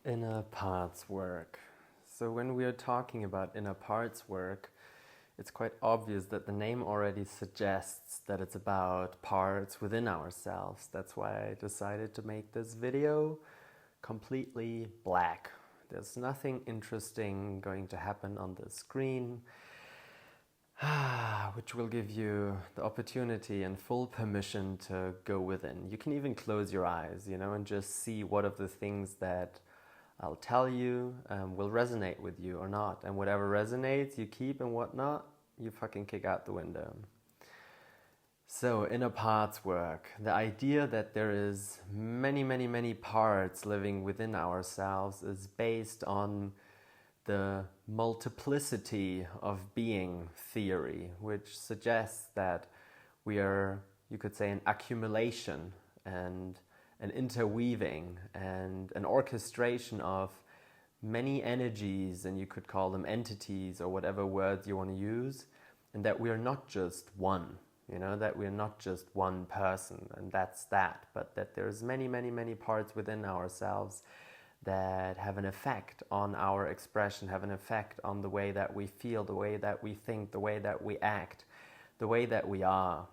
Inner parts work. So when we are talking about inner parts work, it's quite obvious that the name already suggests that it's about parts within ourselves. That's why I decided to make this video completely black. There's nothing interesting going to happen on the screen, which will give you the opportunity and full permission to go within. You can even close your eyes, and just see what of the things that I'll tell you will resonate with you or not. And whatever resonates, you keep, and what not, you fucking kick out the window. So, inner parts work. The idea that there is many parts living within ourselves is based on the multiplicity of being theory, which suggests that we are, you could say, an accumulation and an interweaving and an orchestration of many energies, and you could call them entities or whatever words you want to use, and that we are not just one, that we are not just one person and that's that, but that there's many parts within ourselves that have an effect on our expression, have an effect on the way that we feel, the way that we think, the way that we act, the way that we are.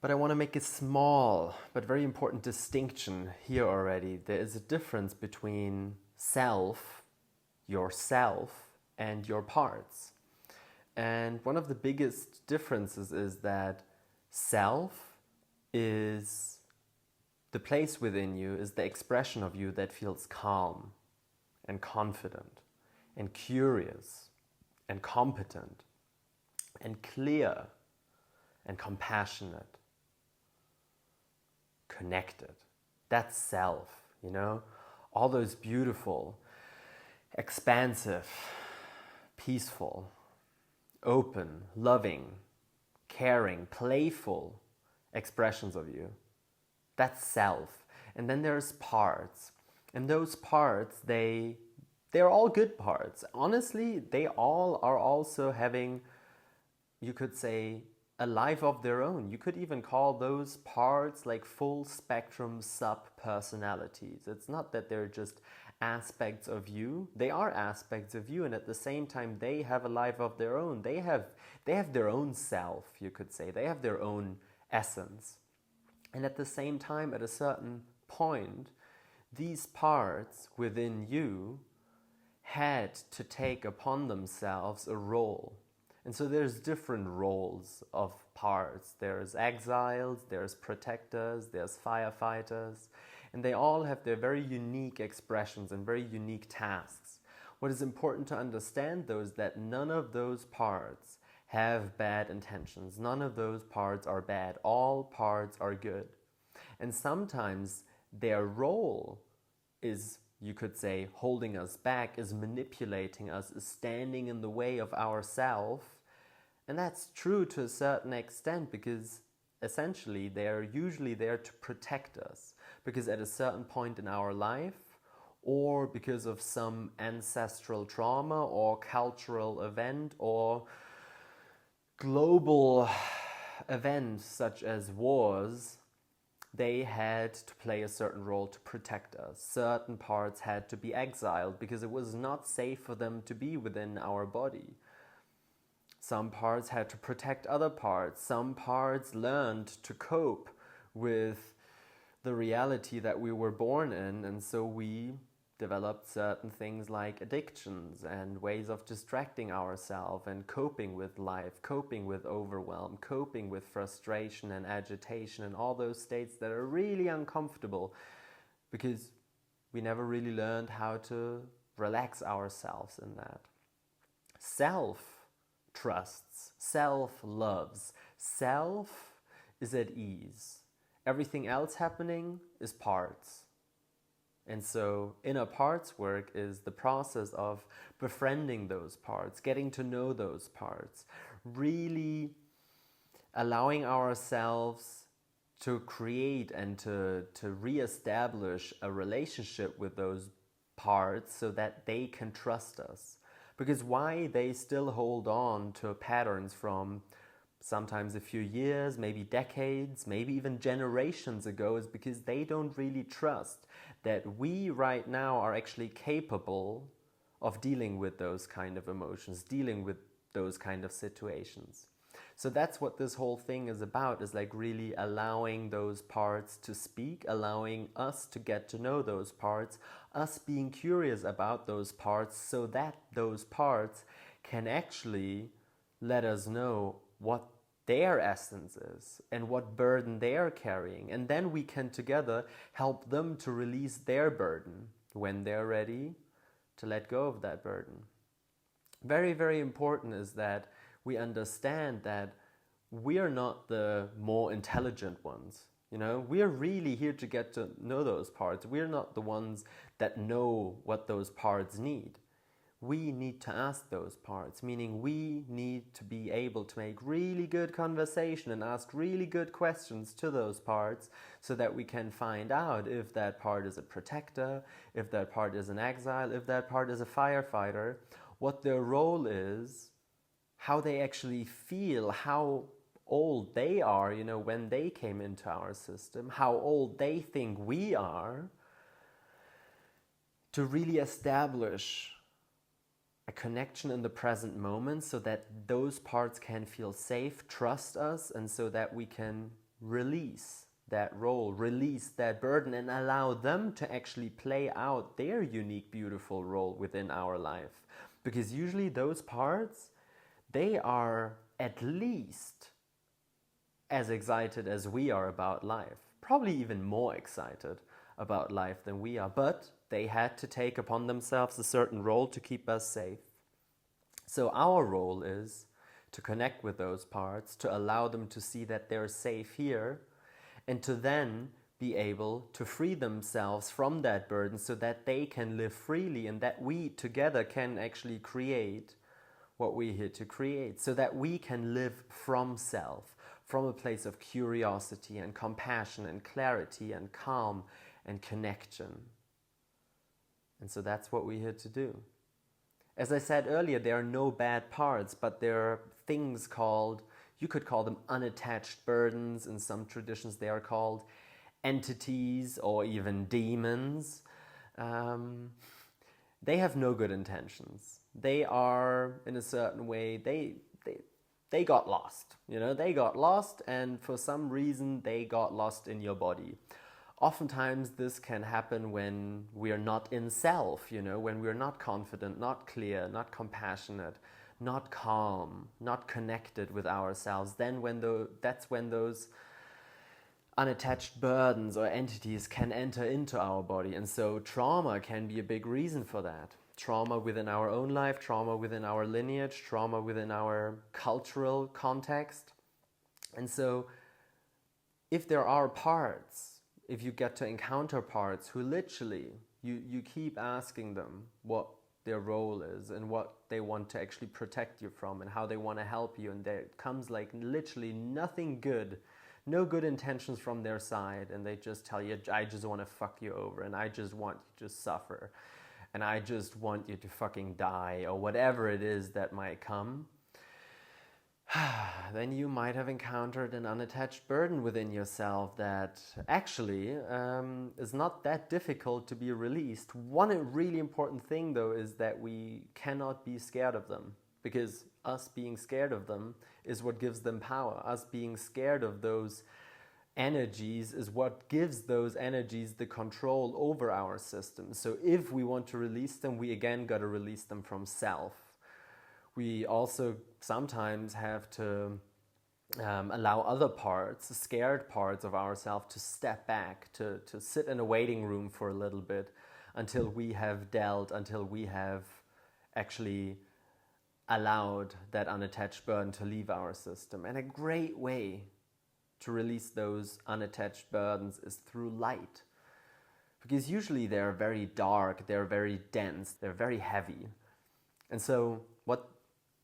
But I want to make a small but very important distinction here already. There is a difference between self, yourself, and your parts. And one of the biggest differences is that self is the place within you, is the expression of you that feels calm and confident and curious and competent and clear and compassionate, connected. That's self, all those beautiful, expansive, peaceful, open, loving, caring, playful expressions of you. That's self. And then there's parts. And those parts, they're all good parts. Honestly, they all are also having, you could say, a life of their own. You could even call those parts like full spectrum sub-personalities. It's not that they're just aspects of you. They are aspects of you, and at the same time they have a life of their own. They have their own self, you could say. They have their own essence. And at the same time, at a certain point, these parts within you had to take upon themselves a role. And so there's different roles of parts. There's exiles, there's protectors, there's firefighters, and they all have their very unique expressions and very unique tasks. What is important to understand, though, is that none of those parts have bad intentions. None of those parts are bad. All parts are good. And sometimes their role is, you could say, holding us back, is manipulating us, is standing in the way of ourself. And that's true to a certain extent, because essentially they're usually there to protect us. Because at a certain point in our life, or because of some ancestral trauma or cultural event or global event such as wars, they had to play a certain role to protect us. Certain parts had to be exiled because it was not safe for them to be within our body. Some parts had to protect other parts. Some parts learned to cope with the reality that we were born in, and so we developed certain things like addictions and ways of distracting ourselves and coping with life, coping with overwhelm, coping with frustration and agitation and all those states that are really uncomfortable because we never really learned how to relax ourselves in that. Self trusts, self loves, self is at ease. Everything else happening is parts. And so inner parts work is the process of befriending those parts, getting to know those parts, really allowing ourselves to create and to reestablish a relationship with those parts so that they can trust us. Because why they still hold on to patterns from sometimes a few years, maybe decades, maybe even generations ago, is because they don't really trust that we right now are actually capable of dealing with those kind of emotions, dealing with those kind of situations. So that's what this whole thing is about, is like really allowing those parts to speak, allowing us to get to know those parts, us being curious about those parts so that those parts can actually let us know what their essence is and what burden they are carrying. And then we can together help them to release their burden when they're ready to let go of that burden. Very, very important is that we understand that we are not the more intelligent ones. You know, we are really here to get to know those parts. We're not the ones that know what those parts need. We need to ask those parts, meaning we need to be able to make really good conversation and ask really good questions to those parts so that we can find out if that part is a protector, if that part is an exile, if that part is a firefighter, what their role is, how they actually feel, how old they are, you know, when they came into our system, how old they think we are, to really establish a connection in the present moment so that those parts can feel safe, trust us, and so that we can release that role, release that burden, and allow them to actually play out their unique, beautiful role within our life. Because usually those parts, they are at least as excited as we are about life, probably even more excited about life than we are, but they had to take upon themselves a certain role to keep us safe. So our role is to connect with those parts, to allow them to see that they're safe here, and to then be able to free themselves from that burden so that they can live freely, and that we together can actually create what we're here to create, so that we can live from self, from a place of curiosity and compassion and clarity and calm and connection. And so that's what we're here to do. As I said earlier, there are no bad parts, but there are things called, you could call them unattached burdens. In some traditions they are called entities or even demons. They have no good intentions. They are, in a certain way, they got lost. You know, they got lost, and for some reason they got lost in your body. Oftentimes this can happen when we are not in self, you know, when we're not confident, not clear, not compassionate, not calm, not connected with ourselves. Then that's when those unattached burdens or entities can enter into our body. And so trauma can be a big reason for that. Trauma within our own life, trauma within our lineage, trauma within our cultural context. And so if there are parts, if you get to encounter parts who literally, you keep asking them what their role is and what they want to actually protect you from and how they want to help you, and there comes like literally nothing good, no good intentions from their side, and they just tell you, I just want to fuck you over, and I just want you to suffer, and I just want you to fucking die, or whatever it is that might come, then you might have encountered an unattached burden within yourself that actually is not that difficult to be released. One really important thing, though, is that we cannot be scared of them, because us being scared of them is what gives them power. Us being scared of those energies is what gives those energies the control over our system. So if we want to release them, we again got to release them from self. We also sometimes have to allow other parts, scared parts of ourselves, to step back, to sit in a waiting room for a little bit until we have dealt, until we have actually allowed that unattached burden to leave our system. And a great way to release those unattached burdens is through light. Because usually they're very dark, they're very dense, they're very heavy. And so what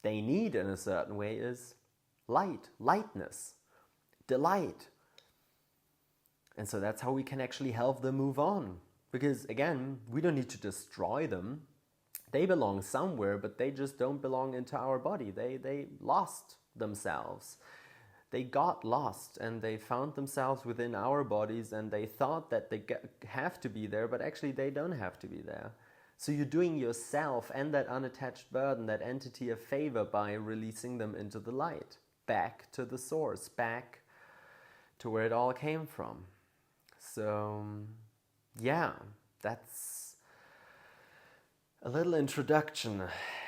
they need in a certain way is light, lightness, delight. And so that's how we can actually help them move on. Because again, we don't need to destroy them. They belong somewhere, but they just don't belong into our body. They lost themselves. they got lost and they found themselves within our bodies and they thought that they have to be there, but actually they don't have to be there. So you're doing yourself and that unattached burden, that entity, a favor by releasing them into the light, back to the source, back to where it all came from. So yeah, that's a little introduction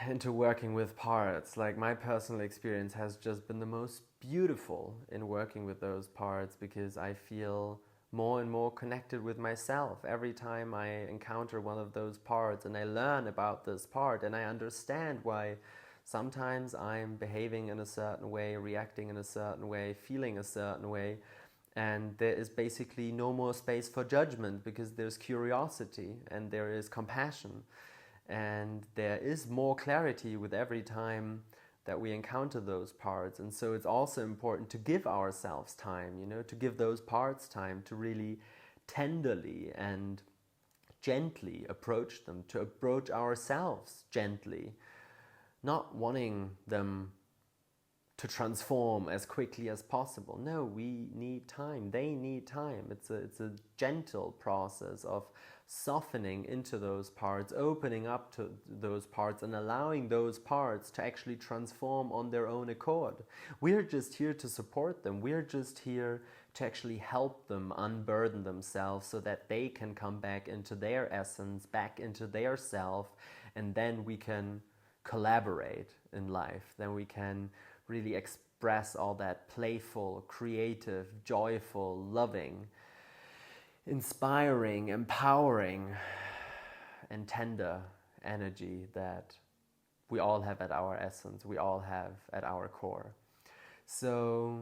into working with parts. Like, my personal experience has just been the most beautiful in working with those parts, because I feel more and more connected with myself every time I encounter one of those parts, and I learn about this part and I understand why sometimes I'm behaving in a certain way, reacting in a certain way, feeling a certain way, and there is basically no more space for judgment, because there's curiosity and there is compassion. And there is more clarity with every time that we encounter those parts. And so it's also important to give ourselves time, to give those parts time to really tenderly and gently approach them, to approach ourselves gently, not wanting them to transform as quickly as possible. No, we need time. They need time. It's a gentle process of softening into those parts, opening up to those parts, and allowing those parts to actually transform on their own accord. We're just here to support them. We're just here to actually help them unburden themselves so that they can come back into their essence, back into their self, and then we can collaborate in life. Then we can really express all that playful, creative, joyful, loving, inspiring, empowering, and tender energy that we all have at our essence, we all have at our core. So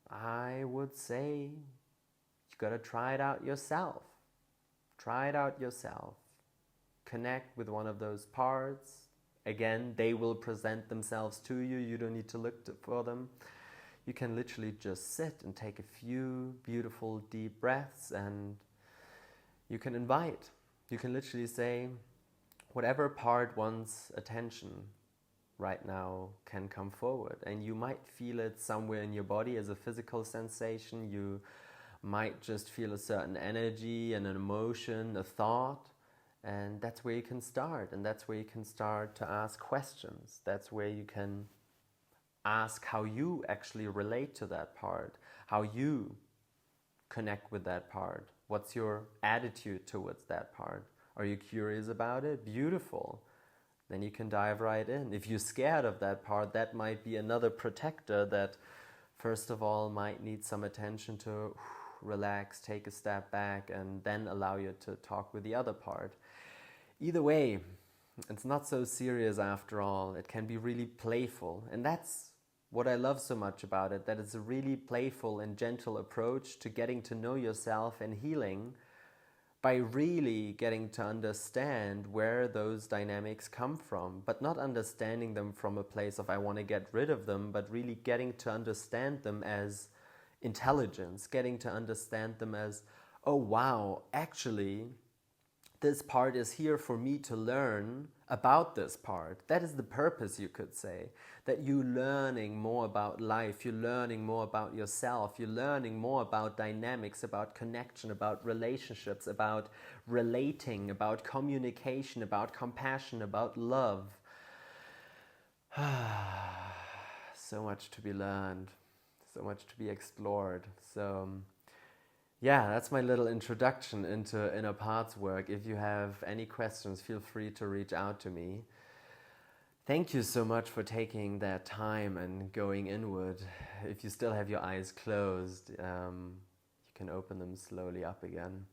I would say you gotta try it out yourself. Try it out yourself. Connect with one of those parts. Again, they will present themselves to you. You don't need to look for them. You can literally just sit and take a few beautiful deep breaths, and you can invite. You can literally say, whatever part wants attention right now can come forward. And you might feel it somewhere in your body as a physical sensation. You might just feel a certain energy and an emotion, a thought. And that's where you can start. And that's where you can start to ask questions. That's where you can ask how you actually relate to that part, how you connect with that part. What's your attitude towards that part? Are you curious about it? Beautiful. Then you can dive right in. If you're scared of that part, that might be another protector that, first of all, might need some attention to relax, take a step back, and then allow you to talk with the other part. Either way, it's not so serious after all. It can be really playful. And that's what I love so much about it, that it's a really playful and gentle approach to getting to know yourself and healing, by really getting to understand where those dynamics come from, but not understanding them from a place of I want to get rid of them, but really getting to understand them as intelligence, getting to understand them as, oh wow, actually, this part is here for me to learn about this part. That is the purpose, you could say. That you're learning more about life, you're learning more about yourself, you're learning more about dynamics, about connection, about relationships, about relating, about communication, about compassion, about love. So much to be learned, so much to be explored. So yeah, that's my little introduction into inner parts work. If you have any questions, feel free to reach out to me. Thank you so much for taking that time and going inward. If you still have your eyes closed, you can open them slowly up again.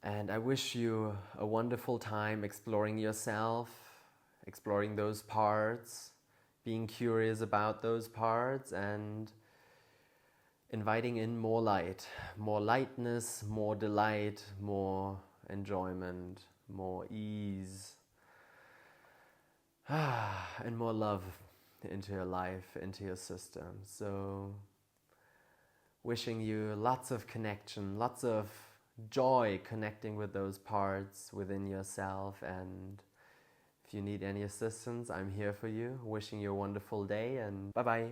And I wish you a wonderful time exploring yourself, exploring those parts, being curious about those parts, and inviting in more light, more lightness, more delight, more enjoyment, more ease, and more love into your life, into your system. So wishing you lots of connection, lots of joy connecting with those parts within yourself. And if you need any assistance, I'm here for you. Wishing you a wonderful day, and bye-bye.